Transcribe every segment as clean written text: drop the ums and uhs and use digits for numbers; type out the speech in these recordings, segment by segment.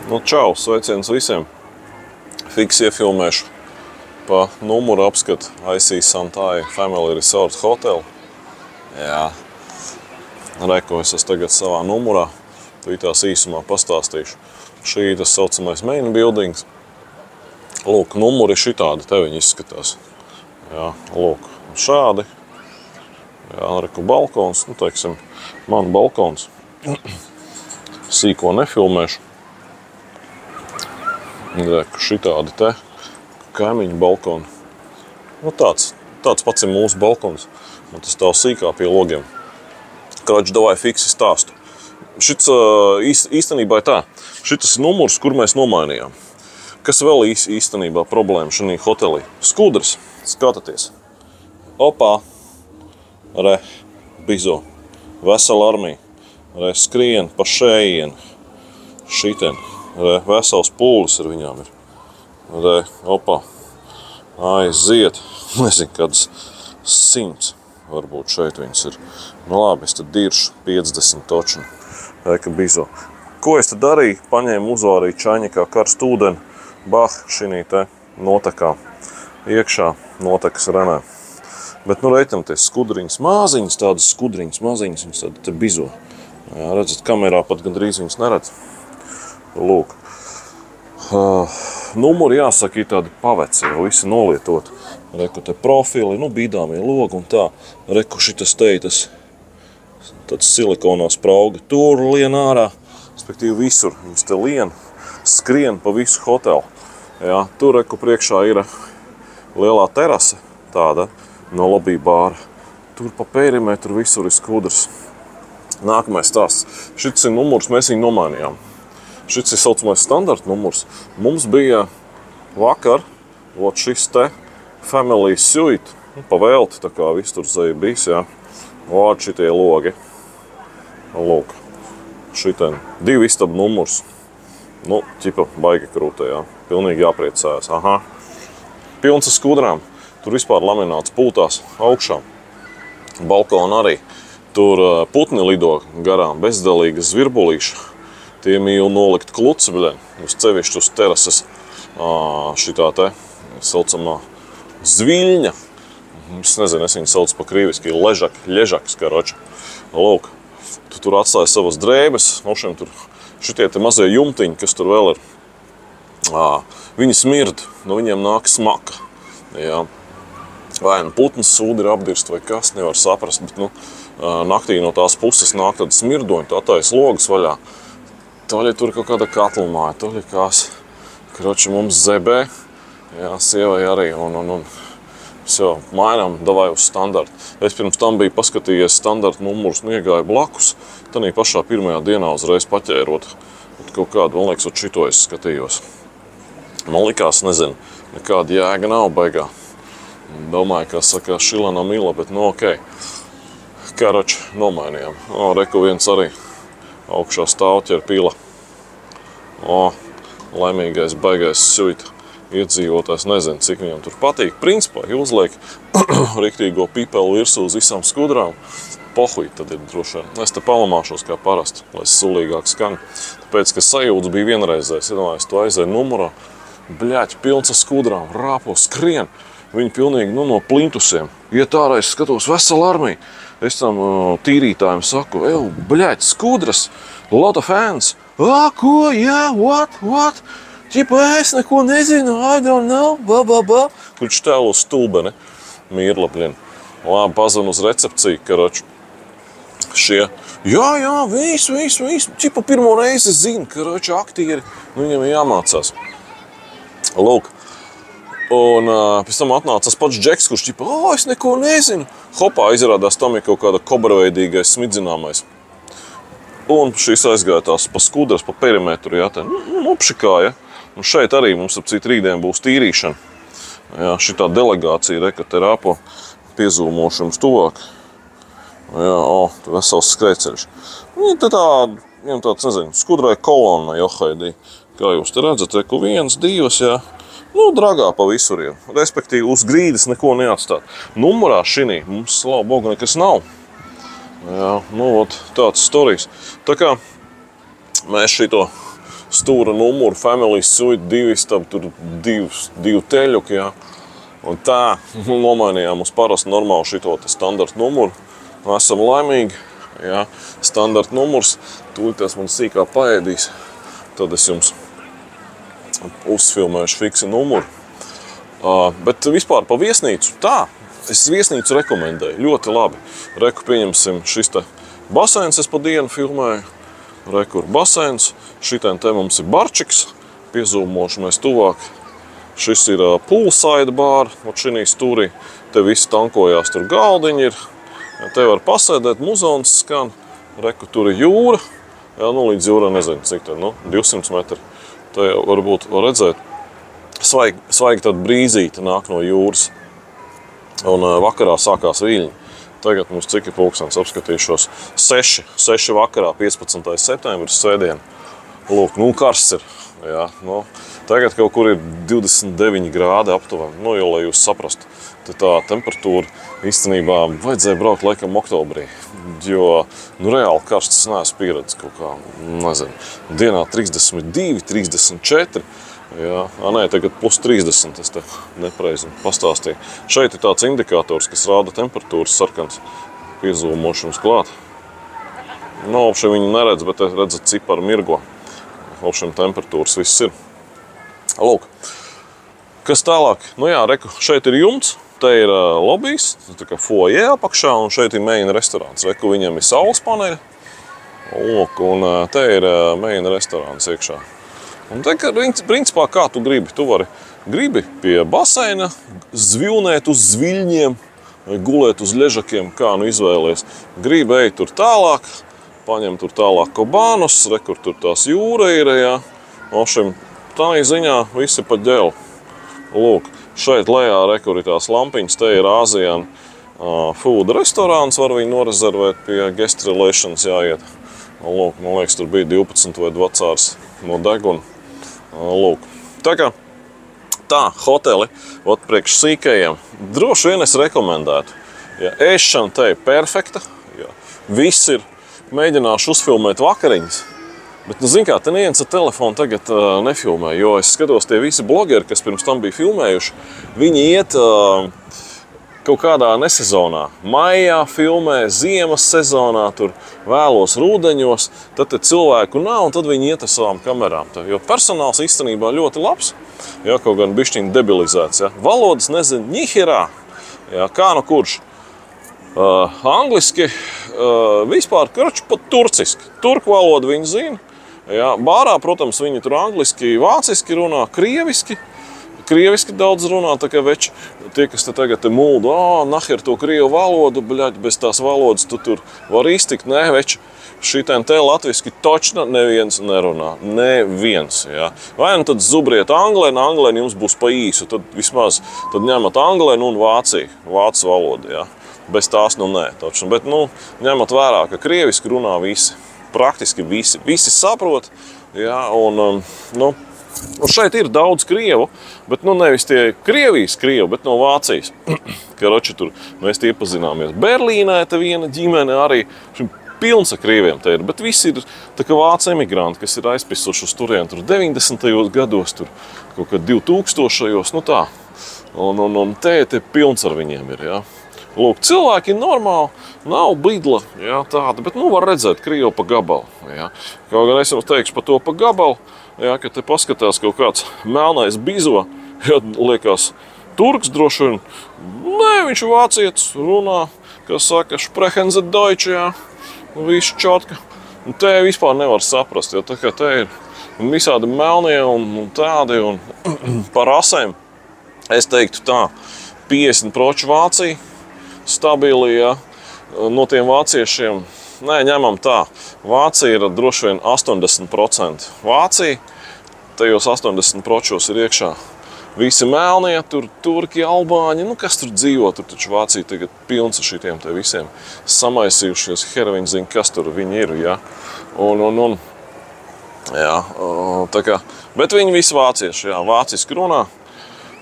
Nu, čau, sveiciens visiem. Fiks iefilmēšu pa numuru apskatu IC Santai Family Resort Hotel. Jā. Reku, es esmu tagad savā numurā. Tās īsumā pastāstīšu. Šī ir tas saucamais main buildings. Lūk, numuri šitādi te viņi izskatās. Jā, lūk, šādi. Jā, reku balkons, nu, teiksim, man balkons. Sīko nefilmēšu. Reku, šitādi te kaimiņu balkoni. Nu, tāds pats ir mūsu balkons. Un tas stāv sīkā pie logiem. Kroč, davai fiksi stāstu. Šits īstenībā ir tā. Šitas ir numurs, kur mēs nomainījām. Kas vēl īstenībā problēma šajā hotelī? Skudrs, skatāties. Opā, re, bizo, vesela armija, re, skrien pa šējien, šitien, re, vesels pūlis ar viņām ir. Re, opā, aiziet, nezinu, kādas 100 varbūt šeit viņas ir. Nu labi, es tad diršu 50 točnu. Eka bizo. Ko es tad darīju? Paņēmu, uzvārīju čaņikā karstu ūdeni, šinī te notekā. Iekšā notekas renē. Bet nu reiķināties skudriņas maziņas, tādas skudriņas maziņas, viņas tāda te bizo. Jā, redzat, kamerā pat gandrīz viņas neredz. Lūk. Numuri jāsaka ir tādi paveci, jau visi nolietot. Reku te profili, nu bīdāmie logi un tā. Reku šitas teitas, tāds silikonā sprauga. Tur lien ārā, respektīvi visur. Viņas te lien, skrien pa visu hotelu. Jā, tur reku priekšā ir lielā terase, tāda no lobby bāra. Tur pa perimetru visur ir skudrs. Nākamais stāsts. Šits ir numurs, mēs viņu nomainījām. Šits ir saucamais standarta numurs. Mums bija vakar, šis te Family Suite, pa velti, tā kā viss tur zai bijis, jā. Šitie logi. Lūk, šitien 2 istabu numurs. Nu, ķipa baigi krūtē, jā. Pilnīgi jāpriecājas. Aha. Pilns ar skudrām. Tur vispār lamināts pultās augšā. Balkona arī. Tur putni lido garām, bezdalīgas zvirbulīši. Tie mīl nolikt kluci, uz cevišķi uz terases. Šitā te saucamā zviļņa. Es nezinu, es viņu sauc pa krīviski, ļežaks, karoči. Lūk, tu tur atstāja savas drēbes, tur šitie te mazie jumtiņi, kas tur vēl ir. Viņi smird, no viņiem nāk smaka. Jā. Vai nu putnas sūdi ir apdirst vai kas, nevar saprast, bet nu, naktī no tās puses nāk tāda smirdoņa, tā tais logas vaļā. Toļi tur kaut kāda katlmāja, toļi kās, kroči mums zebē, jā, sievai arī, un jau mainām, davai uz standartu. Es pirms tam biju paskatījies standarta numurus un iegāju blakus, tanī pašā pirmajā dienā uzreiz paķērot. Kaut kādu, man liekas, šito es skatījos. Man likās, nezinu, nekāda jēga nav baigā. Domāju, kā saka, šilana mila, bet nu okei. Karoči, nomainījām. Reku viens arī augšā stāvķer pila. Laimīgais baigais suita. Iedzīvotājs nezinu, cik viņam tur patīk. Principā, ja uzliek riktīgo pipeli virsū uz visām skudrām, pohuj tad ir droši vien. Es te palamāšos kā parasti, lai sulīgāk skan. Tāpēc, ka sajūtas bija vienreizējs. Es to aizēju numurā. Bļaķi, pilns ar skudrām, rāpo, skrien. Viņi pilnīgi no plintusiem. Iet ārā, es skatos veselu armiju. Es tam tīrītājiem saku, bļaķi, skudras, lot of hands. Ko, jā, what? Ķipa, es neko nezinu, I don't know, ba. Kurš tēlo stulbeni, mīrla, Labi, pazvan uz recepciju, karoči. Šie, jā, visu. Ķipa, pirmo reizi zinu, karoči, aktieri. Viņam ir jāmācās. Lūk. Un pēc tam atnāca tas pats Džeks, kurš ķipa, es neko nezinu. Hopā izrādās, tam ir kaut kāda kobraveidīgais smidzināmais. Un šīs aizgāja tās pa skudras, pa perimetru, jā, tā upšikāja. Un šeit arī mums ap citu rītdien būs tīrīšana. Jā, šitā delegācija, reka, te rāpo piezūmošums tuvāk. Jā, vesels skrēceļš. Viņi te viņam tāds, nezinu, skudrai kolonna johaidī. Kā jūs te redzat, reku 1, 2, jā. Nu, dragā pa visuriem. Respektīvi, uz grīdas neko neatstāt. Numurā šinī mums, slāva Bogu, nekas nav. Jā, nu, tāds storijas. Tā kā mēs šito stūra numuru, family suite, 2 istabi, tur 2 teļuki, jā. Un tā, nomainījām uz parastu normālu šito standarta numuru. Esam laimīgi, jā, standarta numurs. Tūlītās man sīkā paēdīs. Tad es jums uzfilmēšu fiksi numuru. Bet vispār pa viesnīcu, tā, es viesnīcu rekomendēju, ļoti labi. Reku pieņemsim šis te baseins, es pa dienu filmēju. Reku ir baseins, šitien te mums ir barčiks, piezūmošu mēs tuvāk. Šis ir poolside bar, šinī stūrī, te visi tankojās, tur galdiņi ir. Te var pasēdēt, muzons skan, reku tur ir jūra. Jā, nu līdz jūra nezinu, cik te, 200 metri. Te varbūt var redzēt, svaigi tad brīzīte nāk no jūras. Un vakarā sākās viļņi. Tagad mums cik ir pulkstens, apskatīšos 6 vakarā, 15. septembris, svētdien. Lūk, karsts ir. Jā, tagad kaut kur ir 29 grādi aptuveni, jo, lai jūs saprastu, tā temperatūra īstenībā vajadzēja braukt laikam oktobrī, jo, reāli karsts es neesmu pieredzis kaut kā, nezinu, dienā 32, 34, jā, tagad plus 30, es te nepareizi pastāstīju. Šeit ir tāds indikators, kas rāda temperatūras sarkans, piezūmošanas klāt. Apšiem viņi neredz, bet redzat ciparu mirgo. Apšiem temperatūras viss ir. Lūk, kas tālāk? Reku, šeit ir jumts, te ir lobijs, tā kā foyer apakšā, un šeit ir meina restorāns. Reku, viņam ir saules paneļi. Lūk, un te ir meina restorāns iekšā. Un te, principā, kā tu gribi? Tu gribi pie baseina zvilnēt uz zviļņiem, gulēt uz ležakiem, kā izvēlies. Gribi ej tur tālāk, paņem tur tālāk kobānus, rekur tur tās jūra ir, jā. Šim tā ziņā visi pa ģelu. Lūk, šeit lejā rekur ir tās lampiņas, te ir Asian food restorāns, var viņu norezervēt pie guest relations jāiet. Lūk, man liekas, tur bija 12 vai 20 no deguna. Lūk, tā hoteli, priekš sīkajiem, droši vien es rekomendētu. Ja, ēšana te ir perfekta, ja, viss ir. Mēģināšu uzfilmēt vakariņas, bet, zin kā, te neviens ar telefonu tagad nefilmē, jo es skatos tie visi blogeri, kas pirms tam bija filmējuši, viņi iet kaut kādā nesezonā. Maijā filmē, ziemas sezonā, tur vēlos rūdeņos, tad cilvēku nav, un tad viņi iet ar savām kamerām. Jo personāls īstenībā ļoti labs, ja, kaut gan bišķiņ debilizēts. Ja. Valodas nezinu, ņihirā, ja, kā nu kurš. Angliski, vispār, pat turciski. Turku valodu viņi zina. Jā, bārā, protams, viņi tur angliski, vāciski runā, krieviski. Krieviski daudz runā, tā kā veči, tie, kas te tagad muldu, naher to krievu valodu, bļaļ, bez tās valodas tu tur var iztikt. Nē, veči, šitien te latviski točna neviens nerunā. Neviens, jā. Vai nu tad zubriet anglēni, anglēni jums būs pa īsu, tad vismaz tad ņemat anglēni un vācu valodu, jā. Bez tās, nē, taču. Bet, ņemot vērā, ka krieviski runā visi, praktiski visi saprot, jā, un šeit ir daudz krievu, bet, nevis tie Krievijas krievi, bet no Vācijas. Karoči tur mēs iepazināmies. Berlīnē te viena ģimene arī, pilns ar krieviem te ir, bet visi ir tā kā vācu emigranti, kas ir aizpisuši uz turien, tur 90. gados, tur kaut kad 2000. Tā. Un te pilns ar viņiem ir, jā. Lūk, cilvēki ir normāli, nav bidla, jā, tāda, bet, var redzēt krievu pa gabalu, jā. Kaut gan es jums teikšu par to pa gabalu, jā, ka te paskatās kaut kāds melnais bizo, jā, liekas, turks droši vien, nē, viņš vācietis runā, kas saka, sprechen Sie Deutsch, jā, viss čotka, un te vispār nevar saprast, jo tā kā te ir visādi melnie un tādi, un par rasēm, es teiktu tā, 50% Vācija, stabili, ja, no tiem vāciešiem, ņemam tā, Vācija ir droši vien 80% Vācija, tajos 80% ir iekšā visi melnie, tur turki, albāņi, kas tur dzīvo, tur taču Vācija tagad pilns ar šitiem te visiem samaisījušies, herviņi zina, kas tur viņi ir, ja, jā, tā kā, bet viņi visi vācieši, jā, vāciski runā.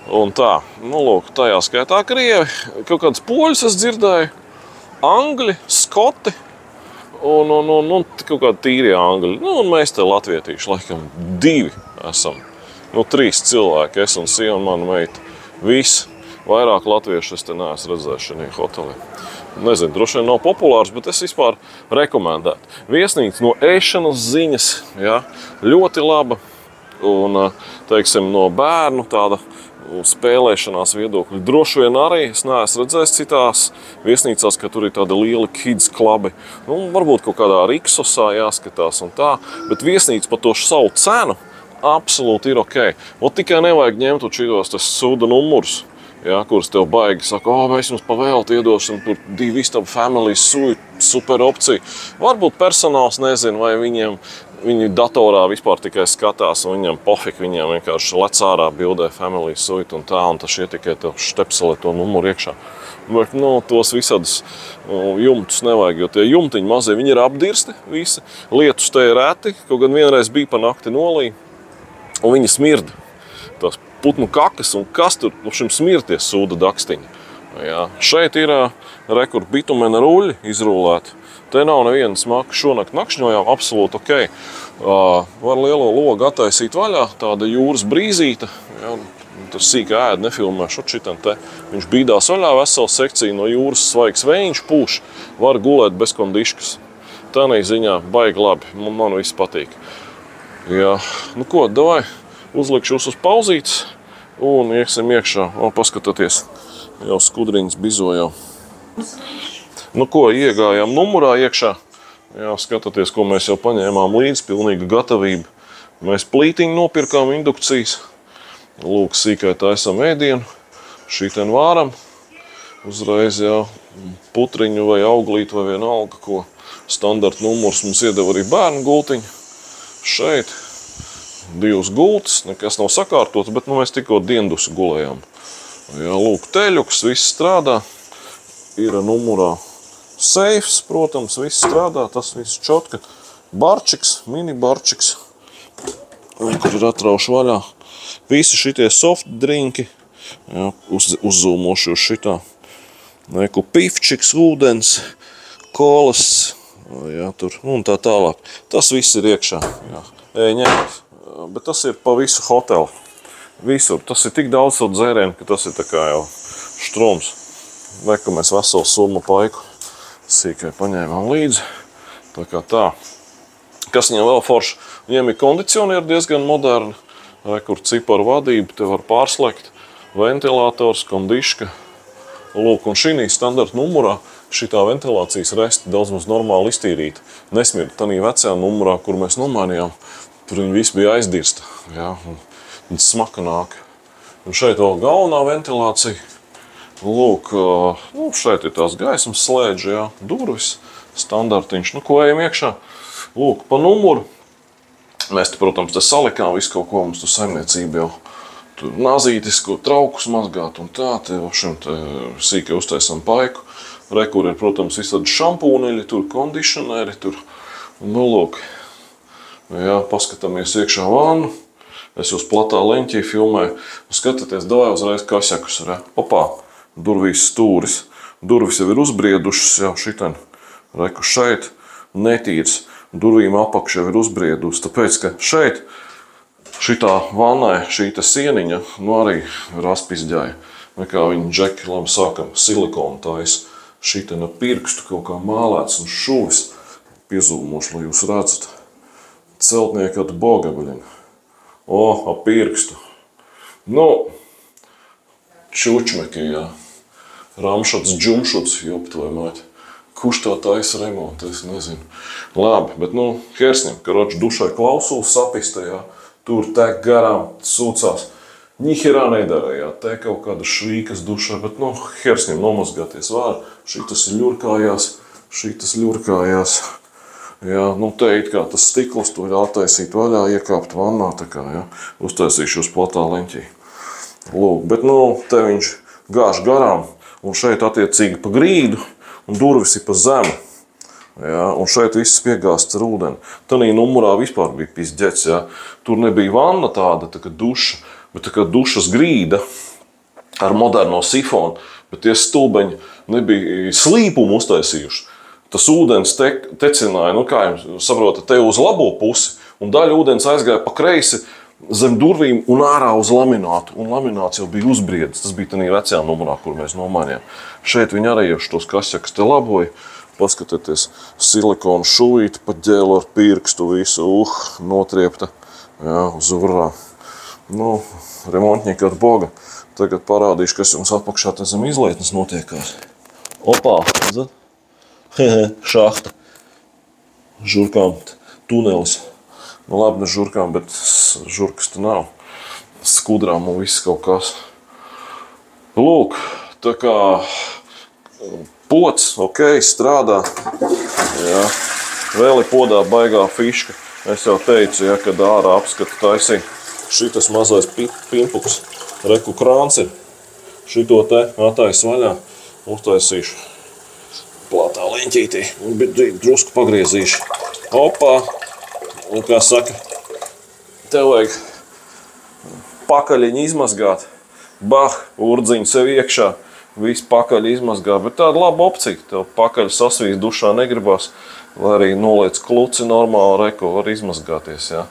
Un tā, lūk, tajā skaitā krievi, kaut kādas poļus es dzirdēju, angļi, skoti, un kaut kādi tīri angļi. Nu, un mēs te latvietīši, laikam, 2 esam. Nu, 3 cilvēki, es un sieva un mana meita. Visi. Vairāk latviešu es te neesmu redzējis šajā hotelī. Nezinu, droši vien nav populārs, bet es vispār rekomendētu. Viesnīca no ēšanas ziņas, ja, ļoti laba. Un, teiksim, no bērnu tāda spēlēšanās viedokļa. Droši vien arī es neesmu redzējis citās viesnīcās, ka tur ir tādi lieli kids klubi. Nu, varbūt kaut kādā Riksosā jāskatās un tā, bet viesnīca par to savu cenu absolūti ir ok. Ot tikai nevajag ņemt šitos suda numurus, ja, kurus tev baigi saka, mēs jums pavēlti iedošam, tur 2 istabu family suite, super opcija. Varbūt personāls nezin, vai viņi datorā vispār tikai skatās, un viņam pofik, viņam vienkārši lec ārā bildē family suite un tā, un tas tikai tev štepselē to numuru iekšā. Bet, tos visādus jumtus nevajag, jo tie jumtiņi mazie, viņi ir apdirsti visi. Lietus te ir reti, kaut gan vienreiz bija pa nakti nolī, un viņi smirda. Tās putnu kakas, un kas tur šim smirties sūda dakstiņi. Jā. Šeit ir rekur bitumena ruļi izrūlēti. Te nav neviena smaka, šonakt nakšņojām, absolūti ok. Var lielo logu attaisīt vaļā, tāda jūras brīzīta. Ja, tur sīkā ēd nefilmēšu šitam te. Viņš bīdās vaļā, vesela sekcija no jūras svaigs vējiņš pūš, var gulēt bez kondiškas. Tādā ziņā baigi labi, man viss patīk. Jā, nu ko, davai, uzlikšu jūs uz pauzītes un ieksim iekšā. Paskatieties, jau skudriņas bizo jau. Nu ko, iegājām numurā iekšā. Jā, skatieties, ko mēs jau paņēmām līdzi, pilnīga gatavība. Mēs plītiņu nopirkām indukcijas. Lūk, sīkai taisam ēdienu. Šīten vāram. Uzreiz, jā, putriņu vai auglītu vai vienalga, ko standarta numurs mums iedeva arī bērnu gultiņu. Šeit 2 gultas, nekas nav sakārtots, bet mēs tikko diendusi gulējām. Jā, lūk, teļuks, viss strādā. Ir numurā seifs, protams, viss strādā, tas viss čotka. Barčiks, mini barčiks, kur ir atrauši vaļā. Visi šitie soft drinki, jā, uzzūmoši uz šitā. Pifčiks, ūdens, kolas, jā, tur, un tā tālāk. Tas viss ir iekšā, jā. Ņemt, bet tas ir pa visu hotelu. Visur, tas ir tik daudz savu dzērienu, ka tas ir tā kā jau štrums. Reku mēs veselu summu paiku sīkai paņēmām līdzi. Tā kā tā. Kas viņam vēl forši? Viņiem ir kondicionieri diezgan moderni. Rekur ciparu vadība, te var pārslēgt. Ventilators, kondiška. Lūk, un šī standarta numurā šitā ventilācijas resti daudz mums normāli iztīrīta. Nesmirda tanī vecajā numurā, kur mēs nomainījām. Tur viņi visi bija aizdirsta. Jā, un smaka nāk. Un šeit vēl galvenā ventilācija. Lūk, šeit ir tās gaismas slēdži, jā, durvis, standartiņš. Nu, ko ejam iekšā? Lūk, pa numuru. Mēs te, protams, te salikām visu kaut ko, mums tu saimniecība jau tur nazītis, ko traukus mazgāt un tā, te šim te sīkai uztaisam paiku. Rekur ir, protams, visādi šampūneļi, tur kondišoneri, tur. Nu, lūk, jā, paskatāmies iekšā vannu. Es jūs platā leņķī filmēju. Skatieties, davai uzreiz kasakus, jā. Opā! Durvīs stūris. Durvis jau ir uzbriedušas, jau šiten. Reku šeit netīrs. Durvīm apakš jau ir uzbriedusi. Tāpēc, ka šeit, šitā vannai, šīta sieniņa, nu arī raspizģāja. Nekā viņi džeki, labi sākam, silikonu tais. Šiten ar pirkstu kaut kā mālēts un šuvis. Piezūmoši, lai jūs redzat. Celtnieki at bogabaļini. Ap pirkstu. Nu, čučmeki, jā. Ramšots, džumšots, jopt vai māt. Kurš tā taisa remontu, es nezinu. Labi, bet hersnim, karoči dušai klausulas sapista, jā. Tur tek garām, sūcās. Ņihirā nedara, jā. Te kaut kāda švīkas dušā, bet hersnim nomazgāties vār. Šitas ļurkājās, šitas ļurkājās. Jā, te it kā tas stikls, to ir attaisīt vaļā, iekāpt vannā, tā kā, jā. Uztaisīšu uz platā leņķī. Lūk, bet te viņš gāž garām. Un šeit attiecīgi pa grīdu, un durvis ir pa zemu. Jā, un šeit viss piegāsts ar ūdeni. Tanī numurā vispār bija pizģets, jā. Tur nebija vanna tāda, tā kā duša, bet tā kā dušas grīda ar moderno sifonu, bet tie stulbeņi nebija slīpumu uztaisījuši. tas ūdens tecināja, nu kā jums saprotat, te uz labo pusi, un daļa ūdens aizgāja pa kreisi zem durvīm un ārā uz laminātu. Un lamināts jau bija uzbriedis. Tas bija tādā vecajā numurā, kur mēs nomainījām. Šeit viņi arī jau šos kasjakas te laboja. Paskatieties, silikonu šuvīti, pat ģēlu ar pirkstu, visu, notriepta, jā, uz urā. Nu, remontnieki ar boga. Tagad parādīšu, kas jums atpakšā te zem izlietnes notiekās. Opā, redzat? Šahta. Žurkām tunelis. Nu labi, ne žurkām, bet žurkas te nav. Skudrām un viss kaut kas. Lūk, tā kā pods, ok, strādā. Jā. Vēl ir podā baigā fiška. Es jau teicu, ja, kad ārā apskatu taisīja. Šitas mazais pimpuks, reku krāns ir. Šito te atais vaļā. Uztaisīšu plātā leņķītī. Drusku pagriezīšu. Opā. Un kā saka, tev vajag pakaļiņu izmazgāt. Bah, urdziņu sev iekšā. Visu pakaļ izmazgā, bet tāda laba opcija. Tev pakaļ sasvīst dušā negribas, lai arī noliec kluci normāli, reku var izmazgāties, jā,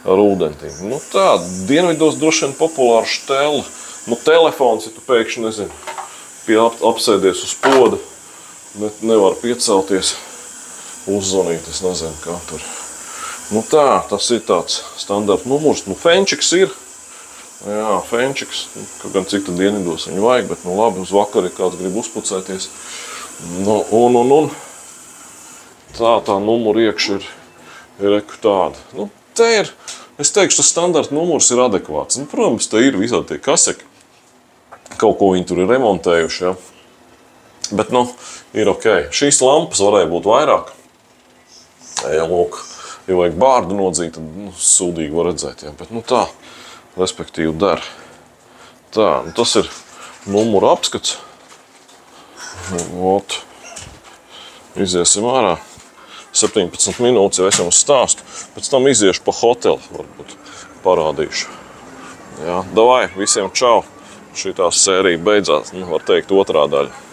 ar ūdentīm. Nu tā, dienvidos droši vien populāra štela. Nu telefons, ja tu pēkšņi, nezinu, apsēdies uz poda, nevar piecelties, uzzvanīt, es nezinu, kā tur. Nu tā, tas ir tāds standarta numurs. Nu fenčiks ir. Jā, fenčiks, kaut gan cik tad dienvidos viņu vajag, bet nu labi, uz vakaru, ja kāds grib uzpucēties. Nu, un tā numura iekš ir reku tāda. Nu, te ir, es teikšu, tas standarta numurs ir adekvāts. Nu, protams, te ir visādi tie kaseki. Kaut ko viņi tur ir remontējuši, jā. Bet, nu, ir ok. Šīs lampas varēja būt vairāk. Ja, lūk, ja vajag bārdu nodzīt, tad nu, sūdīgi var redzēt, jā. Bet, nu tā. Respektīvi der. Tā, nu tas ir numura apskats. Ot. Iziesim ārā. 17 minūtes jau es jums stāstu. Pēc tam iziešu pa hoteli, varbūt parādīšu. Jā, davai, visiem čau. Šitā sērija beidzās, nu, var teikt, otrā daļa.